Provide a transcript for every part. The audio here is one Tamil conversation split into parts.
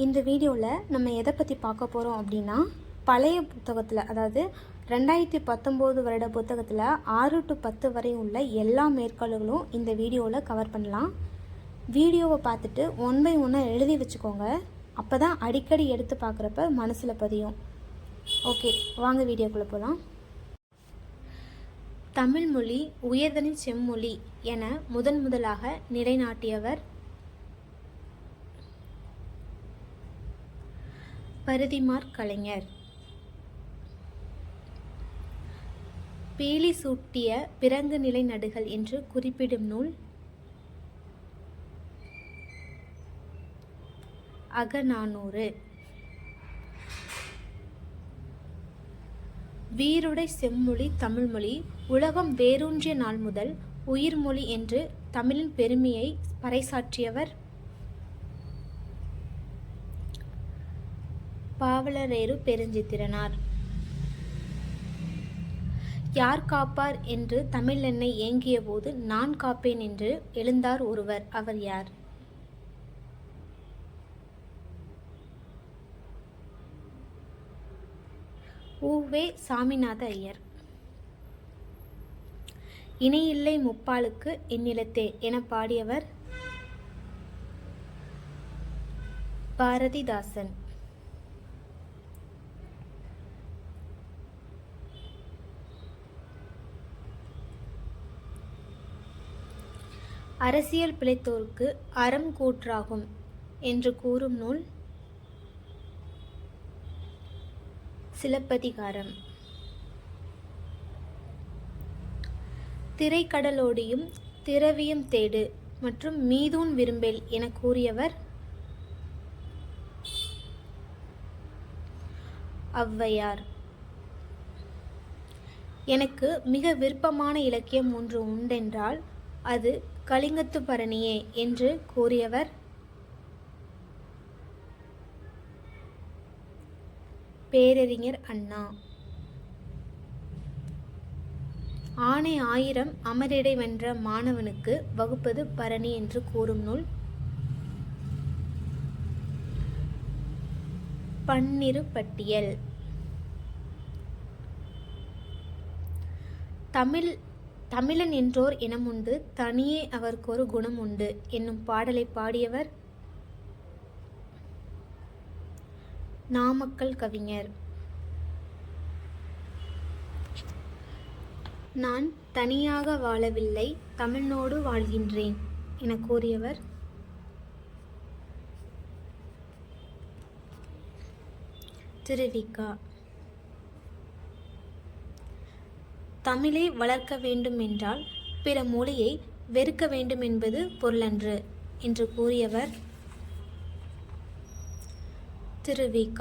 இந்த வீடியோவில் நம்ம எதை பற்றி பார்க்க போகிறோம் அப்படின்னா, பழைய புத்தகத்தில், அதாவது 2019 வருட புத்தகத்தில் 6 to 10 வரை உள்ள எல்லா மேற்கோள்களும் இந்த வீடியோவில் கவர் பண்ணலாம். வீடியோவை பார்த்துட்டு ஒன் பை ஒன்னாக எழுதி வச்சுக்கோங்க. அப்போ தான் அடிக்கடி எடுத்து பார்க்குறப்ப மனசில் பதியும். ஓகே, வாங்க வீடியோக்குள்ளே போகலாம். தமிழ் மொழி உயர்தனி செம்மொழி என முதலாக நிலைநாட்டியவர் பரிதிமாற் கலைஞர். பேலி சூட்டிய பிறங்கு நிலை நடுகள் என்று குறிப்பிடும் நூல் அகநானூறு. வீருடை செம்மொழி தமிழ்மொழி உலகம் வேரூன்றிய நாள் முதல் உயிர்மொழி என்று தமிழின் பெருமையை பறைசாற்றியவர் பாவலரேறு பெருஞ்சித்திரனார். யார் காப்பார் என்று தமிழ் என்னை ஏங்கிய போது நான் காப்பேன் என்று எழுந்தார் ஒருவர். அவர் யார்? உ.வே. சாமிநாத ஐயர். இணையில்லை முப்பாலுக்கு இந்நிலத்தே என பாடியவர் பாரதிதாசன். அரசியல் பிழைத்தோர்க்கு அறம் கூற்றாகும் என்று கூறும் நூல் சிலப்பதிகாரம். திரைக்கடலோடியும் திரவியம் தேடு மற்றும் மீதூன் விரும்பேல் என கூறியவர் ஔவையார். எனக்கு மிக விருப்பமான இலக்கியம் ஒன்று உண்டென்றால் அது கலிங்கத்து பரணியே என்று கூறியவர் பேரறிஞர் அண்ணா. ஆணை 1000 அமரிடை வென்ற மாணவனுக்கு வகுப்பது பரணி என்று கூறும் நூல் பன்னிரு பட்டியல். தமிழன் என்றோர் இனமுண்டு, தனியே அவர்க்கொரு குணம் உண்டு என்னும் பாடலை பாடியவர் நாமக்கல் கவிஞர். நான் தனியாக வாழவில்லை, தமிழனோடு வாழ்கின்றேன் என கூறியவர் திருவிக. தமிழை வளர்க்க வேண்டும் என்றால் பிற மொழியை வெறுக்க வேண்டும் என்பது பொருளன்று என்று கூறியவர் திருவிக.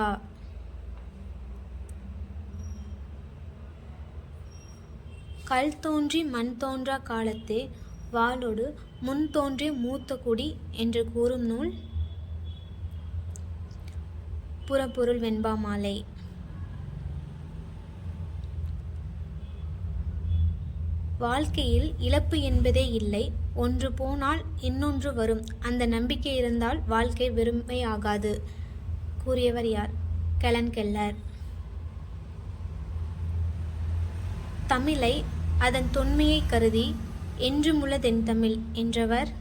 கல் தோன்றி மண் தோன்றா காலத்தே வாளோடு முன் தோன்றிய மூத்த குடி என்று கூறும் நூல் புறப்பொருள் வெண்பா மாலை. வாழ்க்கையில் இழப்பு என்பதே இல்லை, ஒன்று போனால் இன்னொன்று வரும், அந்த நம்பிக்கை இருந்தால் வாழ்க்கை வெறுமையாகாது கூறியவர் யார்? Helen Keller. தமிழை அதன் தொன்மையை கருதி என்றுமுள்ளதென் தமிழ் என்றவர்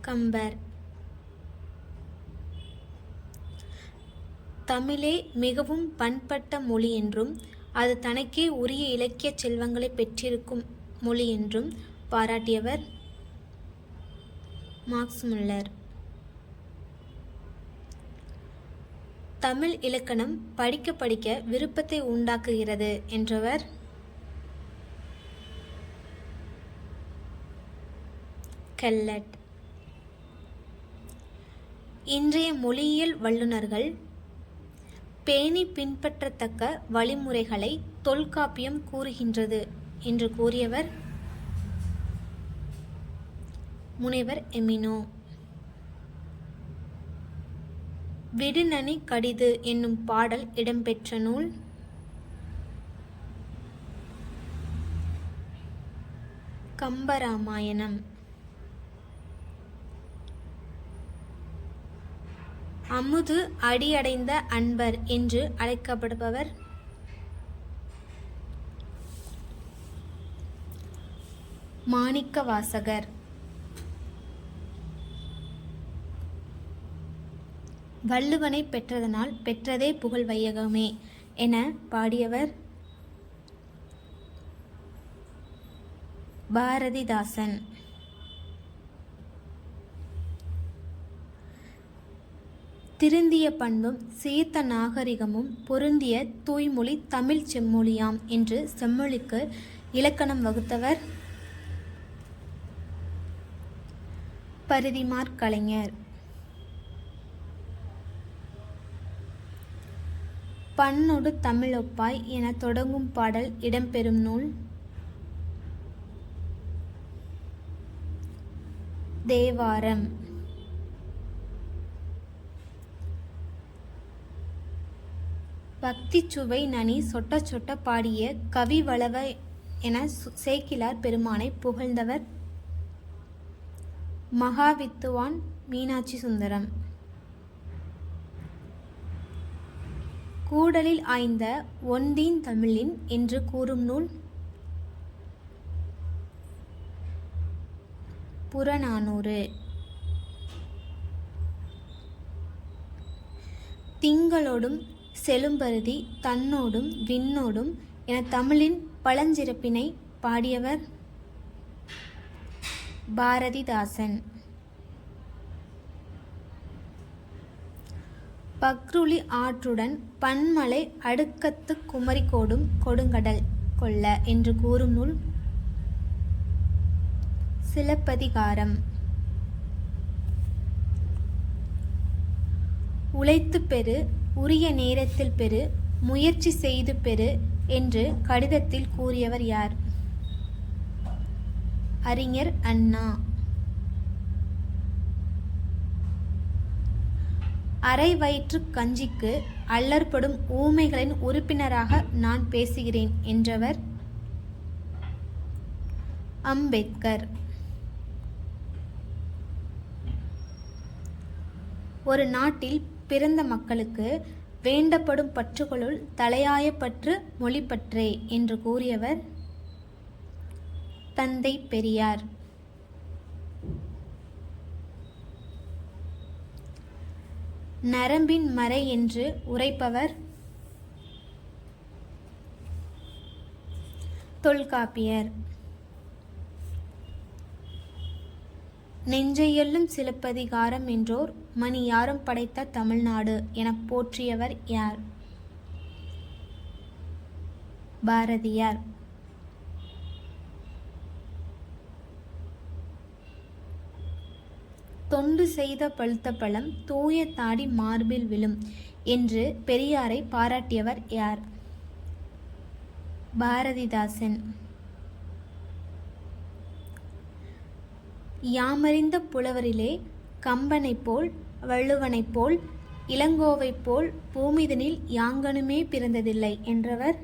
கம்பர். தமிழே மிகவும் பண்பட்ட மொழி என்றும் அது தனக்கே உரிய இலக்கிய செல்வங்களை பெற்றிருக்கும் மொழி என்றும் பாராட்டியவர் மாக்ஸ் முல்லர். தமிழ் இலக்கணம் படிக்க படிக்க விருப்பத்தை உண்டாக்குகிறது என்றவர் கெல்லட். இன்றைய மொழியியல் வல்லுநர்கள் பேணி பின்பற்றத்தக்க வழிமுறைகளை தொல்காப்பியம் கூறுகின்றது என்று கூறியவர் முனைவர் எமினோ. விடுநனி கடிது என்னும் பாடல் இடம்பெற்ற நூல் கம்பராமாயணம். அமுது அடியடைந்த அன்பர் என்று அழைக்கப்படுபவர் மாணிக்கவாசகர். வள்ளுவனை பெற்றதனால் பெற்றதே புகழ் வையகமே என பாடியவர் பாரதிதாசன். திருந்திய பண்பும் சீர்த்த நாகரிகமும் பொருந்திய தூய்மொழி தமிழ் செம்மொழியாம் என்று செம்மொழிக்கு இலக்கணம் வகுத்தவர் பரிதிமாற் கலைஞர். பண்ணொடு தமிழொப்பாய் என தொடங்கும் பாடல் இடம்பெறும் நூல் தேவாரம். பக்தி சுவை நனி சொட்ட சொட்ட பாடிய கவி வளவ என சேக்கிழார் பெருமானை புகழ்ந்தவர் மகாவித்துவான் மீனாட்சி சுந்தரம். கூடலில் ஆய்ந்த ஒன்றின் தமிழின் என்று கூறும் நூல் புறநானூறு. திங்களோடும் செழும்பருதி தன்னோடும் விண்ணோடும் என தமிழின் பழஞ்சிறப்பினை பாடியவர் பாரதிதாசன். பக்ருளி ஆற்றுடன் பன்மலை அடுக்கத்து குமரிக்கோடும் கொடுங்கடல் கொள்ள என்று கூறும் நூல் சிலப்பதிகாரம். உழைத்து பெறு, உரிய நேரத்தில் பெறு, முயற்சி செய்து பெறு என்று கடிதத்தில் கூறியவர் யார்? அறிஞர் அண்ணா. அரை வயிற்று கஞ்சிக்கு அல்லற்படும் ஊமைகளின் உறுப்பினராக நான் பேசுகிறேன் என்றவர் அம்பேத்கர். ஒரு நாட்டில் பிறந்த மக்களுக்கு வேண்டப்படும் பற்றுகளுள் தலையாய பற்று மொழிப்பற்றே என்று கூறியவர் தந்தை பெரியார். நரம்பின் மறை என்று உரைப்பவர் தொல்காப்பியர். நெஞ்சையெல்லும் சிலப்பதிகாரம் என்றோர் மணி யாரும் படைத்த தமிழ்நாடு என போற்றியவர் யார்? பாரதியார். தொண்டு செய்த பழுத்த பழம் தூய தாடி மார்பில் விழும் என்று பெரியாரை பாராட்டியவர் யார்? பாரதிதாசன். யாமறிந்த புலவரிலே கம்பனைப் போல் வள்ளுவனைப் போல் இளங்கோவைப் போல் பூமிதனில் யாங்கனுமே பிறந்ததில்லை என்றவர்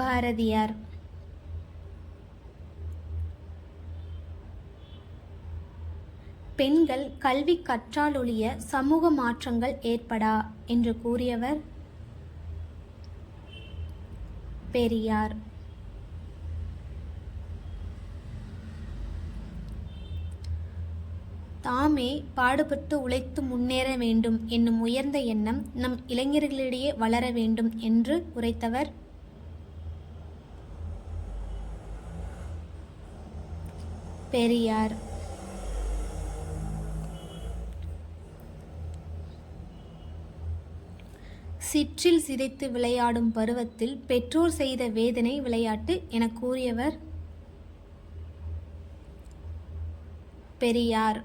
பாரதியார். பெண்கள் கல்வி கற்றாலொழிய சமூக மாற்றங்கள் ஏற்படா என்று கூறியவர் பெரியார். தாமே பாடுபட்டு உழைத்து முன்னேற வேண்டும் என்னும் உயர்ந்த எண்ணம் நம் இளைஞர்களிடையே வளர வேண்டும் என்று உரைத்தவர் பெரியார். சிற்றில் சிதைத்து விளையாடும் பருவத்தில் பெற்றோர் செய்த வேதனை விளையாட்டு என கூறியவர் பெரியார்.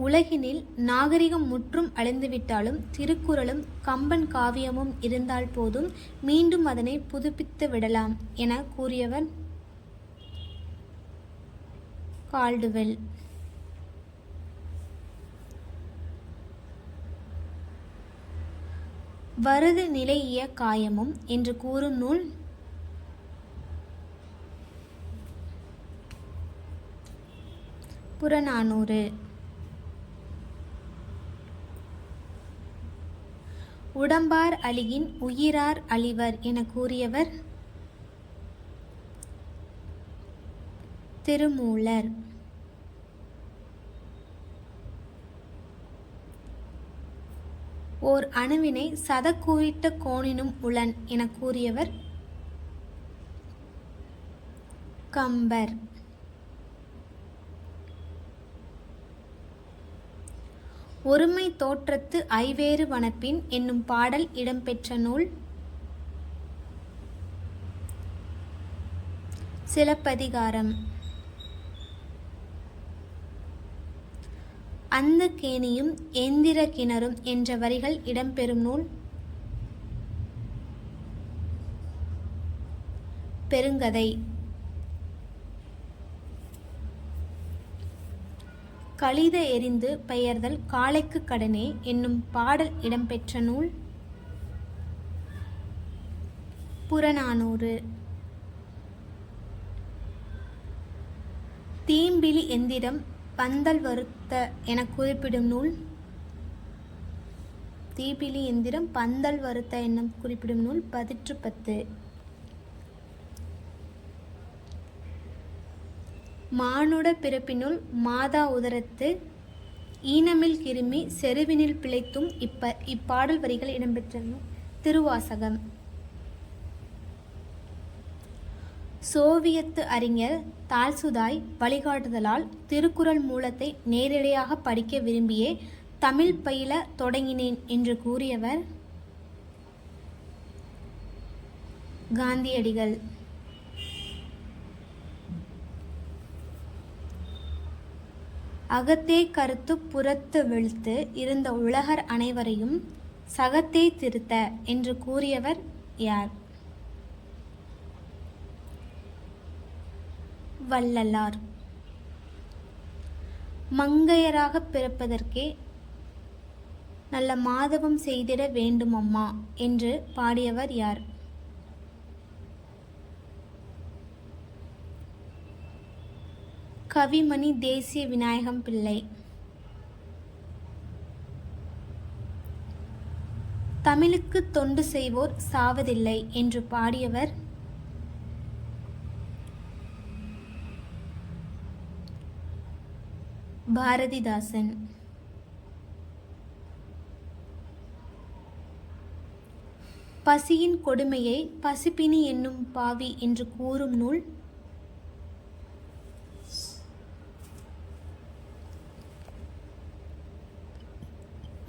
உலகினில் நாகரிகம் முற்றும் அழிந்துவிட்டாலும் திருக்குறளும் கம்பன் காவியமும் இருந்தால் போதும், மீண்டும் அதனை புதுப்பித்து விடலாம் என கூறியவர் கால்டுவெல். வருது நிலையிய காயமும் என்று கூறும் நூல் புறநானூறு. உடம்பார் அழியின் உயிரார் அழிவர் என கூறியவர் திருமூலர். ஓர் அணுவினை சதக்கூறிட்ட கோணினும் உளன் என கூறியவர் கம்பர். ஒருமை தோற்றத்து ஐவேறு வனப்பின் என்னும் பாடல் இடம்பெற்ற நூல் சிலப்பதிகாரம். அந்த கேணியும் எந்திர கிணறும் என்ற வரிகள் இடம்பெறும் நூல் பெருங்கதை. கலித எரிந்து பெயர்தல் காளைக்கு கடனே என்னும் பாடல் இடம்பெற்ற நூல் புறநானூறு. தீம்பிலி எந்திரம் பந்தல் வருத்த என குறிப்பிடும் நூல் தீபிலி எந்திரம் பந்தல் வருத்த என குறிப்பிடும் நூல் பதிற்றுப்பத்து. மானுட பிறப்பினுள் மாதா உதரத்து ஈனமில் கிருமி செருவினில் பிழைத்தும் இப்பாடல் வரிகள் இடம்பெற்ற திருவாசகம். சோவியத்து அறிஞர் தால்சுதாய் வழிகாட்டுதலால் திருக்குறள் மூலத்தை நேரடியாக படிக்க விரும்பியே தமிழ் பயில தொடங்கினேன் என்று கூறியவர் காந்தியடிகள். அகத்தே கருத்து புறத்து வெளுத்து இருந்த உலகர் அனைவரையும் சகத்தே திருத்த என்று கூறியவர் யார்? வள்ளலார். மங்கையராக பிறப்பதற்கே நல்ல மாதவம் செய்திட வேண்டும் அம்மா என்று பாடியவர் யார்? கவிமணி தேசிய விநாயகம் பிள்ளை. தமிழுக்கு தொண்டு செய்வோர் சாவதில்லை என்று பாடியவர் பாரதிதாசன். பசியின் கொடுமையை பசிப்பினி என்னும் பாவி என்று கூறும் நூல்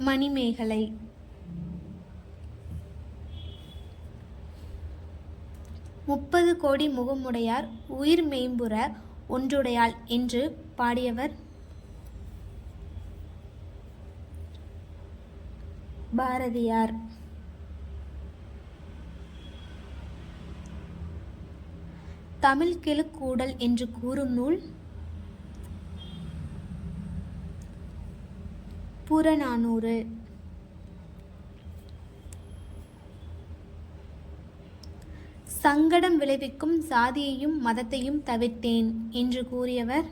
மணிமேகலை. முப்பது கோடி முகமுடையார் உயிர் மேம்புற ஒன்றுடையாள் என்று பாடியவர் பாரதியார். தமிழ் கெழுக்கூடல் என்று கூறும் நூல் புறநானூறு. சங்கடம் விளைவிக்கும் சாதியையும் மதத்தையும் தவிர்த்தேன் என்று கூறியவர்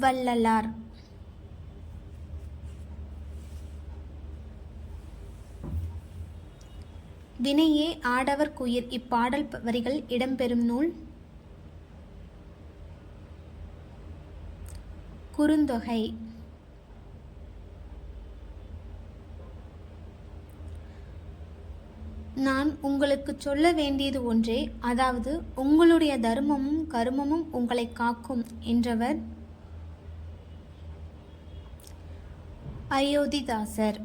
வள்ளலார். வினையே ஆடவர் குயிர் இப்பாடல் வரிகள் இடம்பெறும் நூல் குறுந்தொகை. நான் உங்களுக்கு சொல்ல வேண்டியது ஒன்றே, அதாவது உங்களுடைய தர்மமும் கருமமும் உங்களை காக்கும் என்றவர் அயோத்திதாசர்.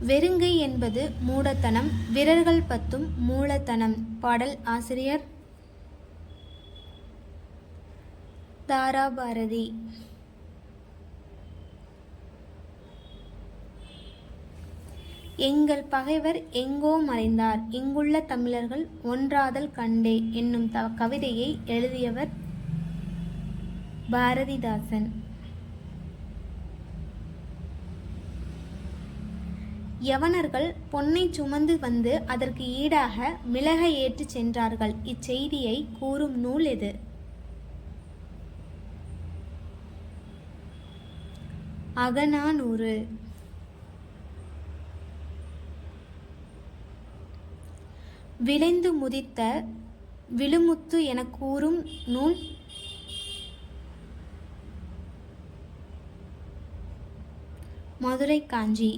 வெறுங்கை என்பது மூடத்தனம், விரல்கள் பத்தும் மூலத்தனம். பாடல் ஆசிரியர் தாராபாரதி. எங்கள் பகைவர் எங்கோ மறைந்தார், இங்குள்ள தமிழர்கள் ஒன்றாதல் கண்டே என்னும் கவிதையை எழுதியவர் பாரதிதாசன். யவனர்கள் பொன்னை சுமந்து வந்து அதற்கு ஈடாக மிளகை ஏற்றி சென்றார்கள். இச்செய்தியை கூறும் நூல் எது? அகநானூறு. விளைந்து முதித்த விழுமுத்து என கூறும் நூல்? மதுரை காஞ்சி.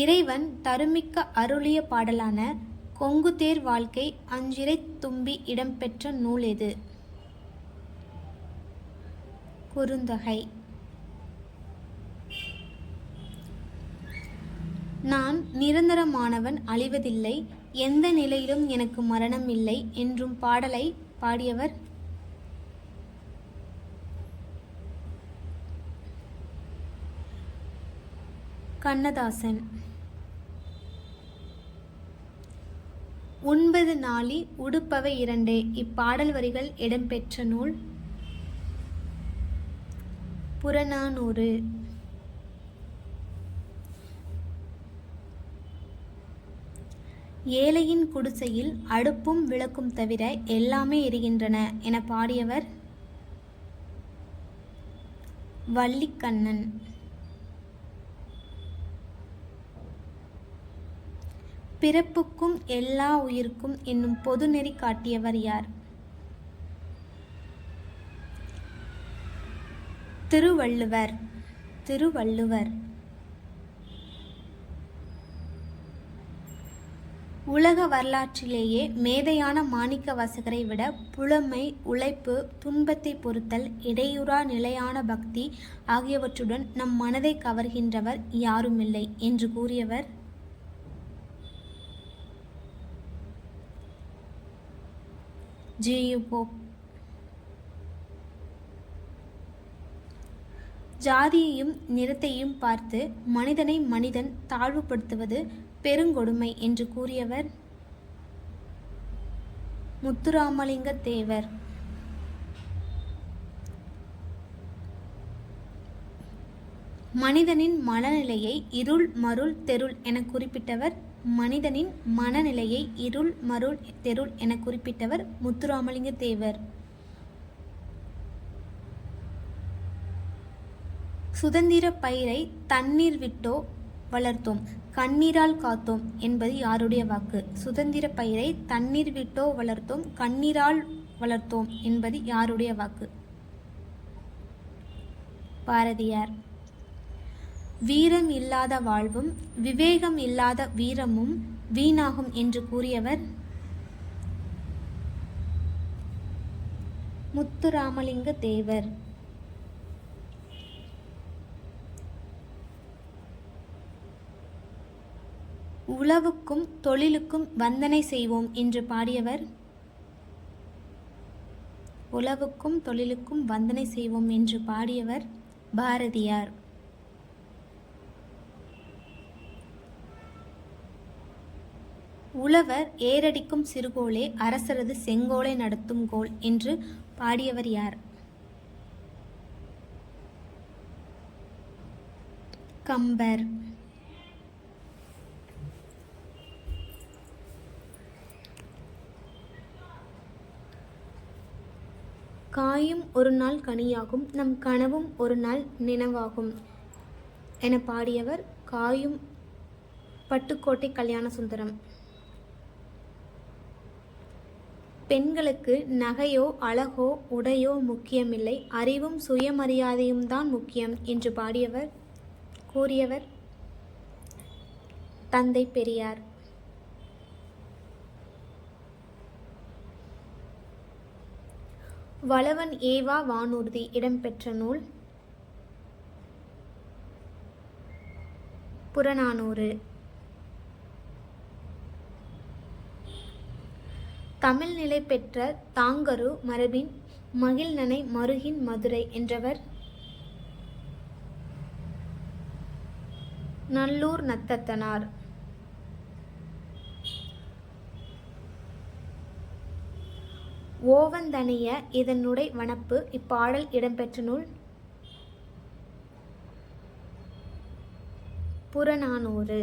இறைவன் தருமிக்க அருளிய பாடலான கொங்குதேர் வாழ்க்கை அஞ்சிறை தும்பி இடம்பெற்ற நூல் எது? குறுந்தொகை. நான் நிரந்தரமானவன், அழிவதில்லை, எந்த நிலையிலும் எனக்கு மரணம் இல்லை என்றும் பாடலை பாடியவர்? கண்ணதாசன். 9 நாளி உடுப்பவை இரண்டே இப்பாடல் வரிகள் இடம்பெற்ற நூல்? புறநானூறு. ஏழையின் குடிசையில் அடுப்பும் விளக்கும் தவிர எல்லாமே எரிகின்றன என பாடியவர்? வள்ளிக்கண்ணன். பிறப்புக்கும் எல்லா உயிர்க்கும் என்னும் பொதுநெறி காட்டியவர் யார்? திருவள்ளுவர். திருவள்ளுவர். உலக வரலாற்றிலேயே மேதையான மாணிக்க வாசகரை விட புலமை, உழைப்பு, துன்பத்தை பொறுத்தல், இடையூறா நிலையான பக்தி ஆகியவற்றுடன் நம் மனதை கவர்கின்றவர் யாருமில்லை என்று கூறியவர்? ஜி.யு. போப். ஜாதியையும் நிறத்தையும் பார்த்து மனிதனை மனிதன் தாழ்வுபடுத்துவது பெருங்கொடுமை என்று கூறியவர்? முத்துராமலிங்க தேவர். மனிதனின் மனநிலையை இருள் மருள் தெருள் என குறிப்பிட்டவர்? மனிதனின் மனநிலையை இருள் மருள் தெருள் என குறிப்பிட்டவர் முத்துராமலிங்க தேவர். சுதந்திர பயிரை தண்ணீர் விட்டோ வளர்த்தோம், கண்ணீரால் காத்தோம் என்பது யாருடைய வாக்கு? சுதந்திர பயிரை தண்ணீர் விட்டோ வளர்த்தோம், கண்ணீரால் வளர்த்தோம் என்பது யாருடைய வாக்கு? பாரதியார். வீரம் இல்லாத வாழ்வும் விவேகம் இல்லாத வீரமும் வீணாகும் என்று கூறியவர்? முத்துராமலிங்க தேவர். உழவுக்கும் தொழிலுக்கும் வந்தனை செய்வோம் என்று பாடியவர்? உழவுக்கும் தொழிலுக்கும் வந்தனை செய்வோம் என்று பாடியவர் பாரதியார். உழவர் ஏரடிக்கும் சிறுகோலே அரசரது செங்கோலை நடத்தும் கோல் என்று பாடியவர் யார்? கம்பர். காயும் ஒரு நாள் கனியாகும், நம் கனவும் ஒரு நாள் நினைவாகும் என பாடியவர் காயும் பட்டுக்கோட்டை கல்யாண சுந்தரம். பெண்களுக்கு நகையோ அழகோ உடையோ முக்கியமில்லை, அறிவும் சுயமரியாதையும் தான் முக்கியம் என்று கூறியவர் தந்தை பெரியார். வளவன் ஏவா வானூர்தி இடம்பெற்ற நூல்? புறநானூறு. தமிழ் நிலை பெற்ற தாங்கரு மரபின் மகிழ்நனை மருகின் மதுரை என்றவர்? நல்லூர் நத்தத்தனார். ஓவந்தனிய இதனுடை வனப்பு இப்பாடல் இடம்பெற்ற நூல்? புறநானூறு.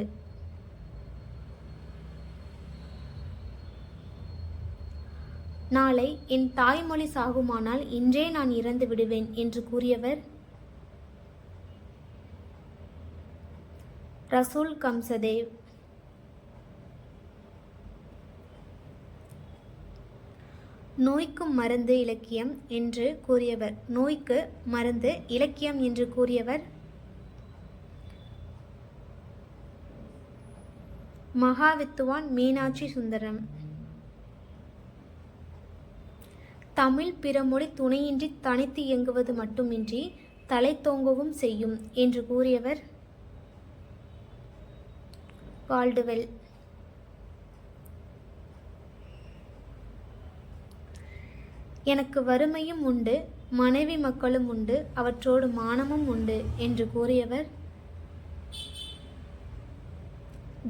நாளை என் தாய்மொழி சாகுமானால் இன்றே நான் இறந்து விடுவேன் என்று கூறியவர் ரசூல் கம்சதேவ். நோய்க்கு மருந்து இலக்கியம் என்று கூறியவர் நோய்க்கு மருந்து இலக்கியம் என்று கூறியவர் மகாவித்துவான் மீனாட்சி சுந்தரம். தமிழ் பிறமொழி துணையின்றி தனித்து இயங்குவது மட்டுமின்றி தலை தோங்கவும் செய்யும் என்று கூறியவர் கால்டுவெல். எனக்கு வறுமையும் உண்டு, மனைவி மக்களும் உண்டு, அவற்றோடு மானமும் உண்டு என்று கூறியவர்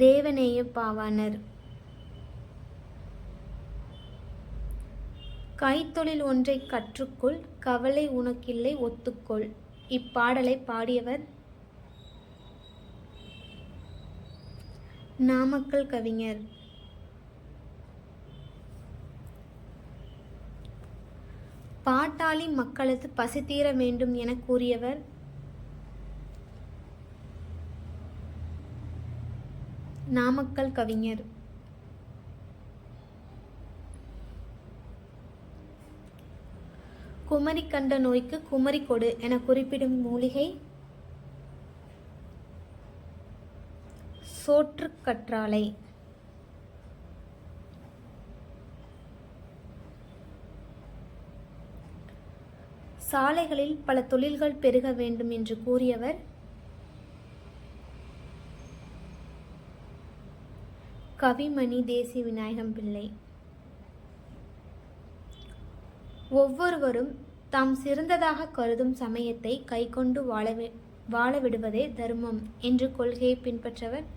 தேவநேய பாவாணர். கைத்தொழில் ஒன்றை கற்றுக்கொள், கவலை உனக்கில்லை ஒத்துக்கொள். இப்பாடலை பாடியவர் நாமக்கல் கவிஞர். பாட்டாளி மக்களது பசி தீர வேண்டும் என கூறியவர் நாமக்கல் கவிஞர். குமரி கண்ட நோய்க்கு குமரி கொடு என குறிப்பிடும் மூலிகை சோற்றுக் கற்றாழை. சாலைகளில் பல தொழில்கள் பெருக வேண்டும் என்று கூறியவர் கவிமணி தேசி விநாயகம் பிள்ளை. ஒவ்வொருவரும் தாம் சிறந்ததாக கருதும் சமயத்தை கைக்கொண்டு வாழ விடுவதே தர்மம் என்று கொள்கையை பின்பற்றவர்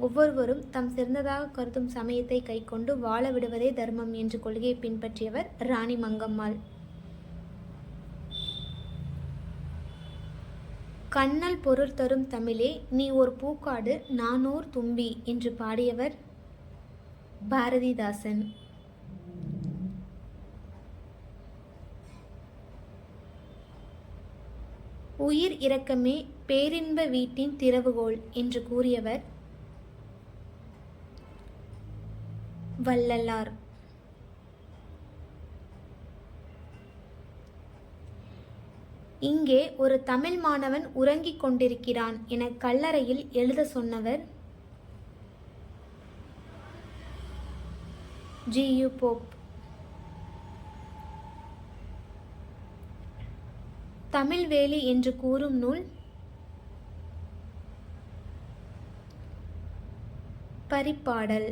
ஒவ்வொருவரும் தாம் சிறந்ததாக கருதும் சமயத்தை கைக்கொண்டு வாழ விடுவதே தர்மம் என்று கொள்கையை பின்பற்றியவர் ராணி மங்கம்மாள். கண்ணல் பொருள் தரும் தமிழே நீ ஒரு பூக்காடு நானோர் தும்பி என்று பாடியவர் பாரதிதாசன். உயிர் இரக்கமே பேரின்ப வீட்டின் திறவுகோல் என்று கூறியவர் வள்ளலார். இங்கே ஒரு தமிழ் மாணவன் உறங்கிக் கொண்டிருக்கிறான் என கல்லறையில் எழுத சொன்னவர் ஜி.யு. போப். தமிழ்வேலி என்று கூறும் நூல் பரிபாடல்.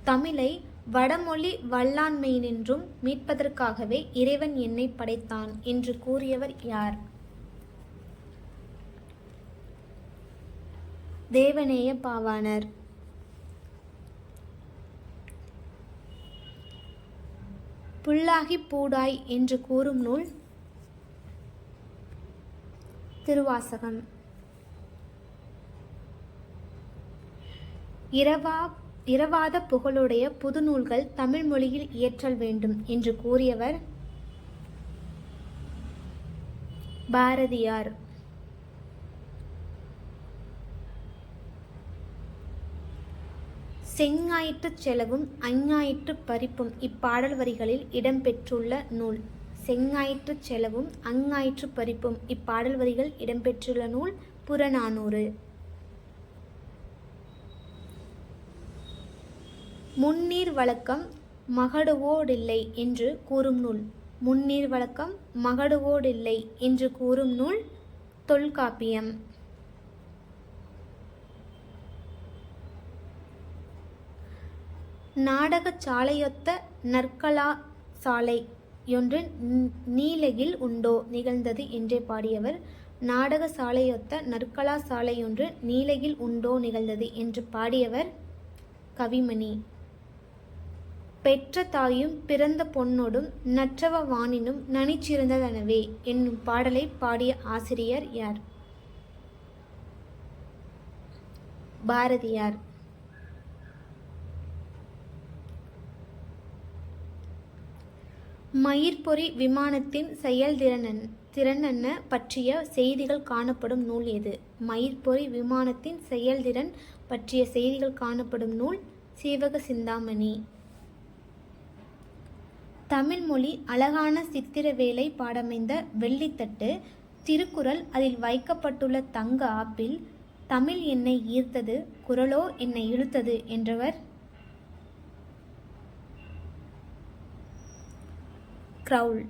தமிழை வடமொழி வல்லாண்மையினின்றும் மீட்பதற்காகவே இறைவன் என்னை படைத்தான் என்று கூறியவர் யார்? தேவநேய பாவாணர். புல்லாகி பூடாய் என்று கூறும் நூல் திருவாசகம். இரவாத புகழுடைய புதுநூல்கள் தமிழ் மொழியில் இயற்றல் வேண்டும் என்று கூறியவர் பாரதியார். செஞ்ஞாயிற்றுச் செலவும் அஞ்ஞாயிற்றுப் பறிப்பும் இப்பாடல் வரிகளில் இடம்பெற்றுள்ள நூல் செஞ்ஞாயிற்றுச் செலவும் அஞ்ஞாயிற்றுப் பறிப்பும் இப்பாடல் வரிகள் இடம்பெற்றுள்ள நூல் புறநானூறு. முன்னீர் வழக்கம் மகடுவோடில்லை என்று கூறும் நூல் முன்னீர் வழக்கம் மகடுவோடில்லை என்று கூறும் நூல் தொல்காப்பியம். நாடகச் சாலையொத்த நற்கலா சாலையொன்று நீலகில் உண்டோ நிகழ்ந்தது என்றே பாடியவர் நாடக சாலையொத்த நற்கலா சாலையொன்று நீலகில் உண்டோ நிகழ்ந்தது என்று பாடியவர் கவிமணி. பெற்ற தாயும் பிறந்த பொன்னோடும் நற்றவ வானினும் நனிச்சிறந்ததனவே என்னும் பாடலை பாடிய ஆசிரியர் யார்? பாரதியார். மயிர்பொறி விமானத்தின் செயல்திறன பற்றிய செய்திகள் காணப்படும் நூல் எது? மயிர்பொறி விமானத்தின் செயல்திறன் பற்றிய செய்திகள் காணப்படும் நூல் சீவக சிந்தாமணி. தமிழ் மொழி அழகான சித்திர வேலை பாடமைந்த வெள்ளித்தட்டு, திருக்குறள் அதில் வைக்கப்பட்டுள்ள தங்க ஆப்பிள், தமிழ் என்னை ஈர்த்தது, குறளோ என்னை இழுத்தது என்றவர் க்ரௌல்.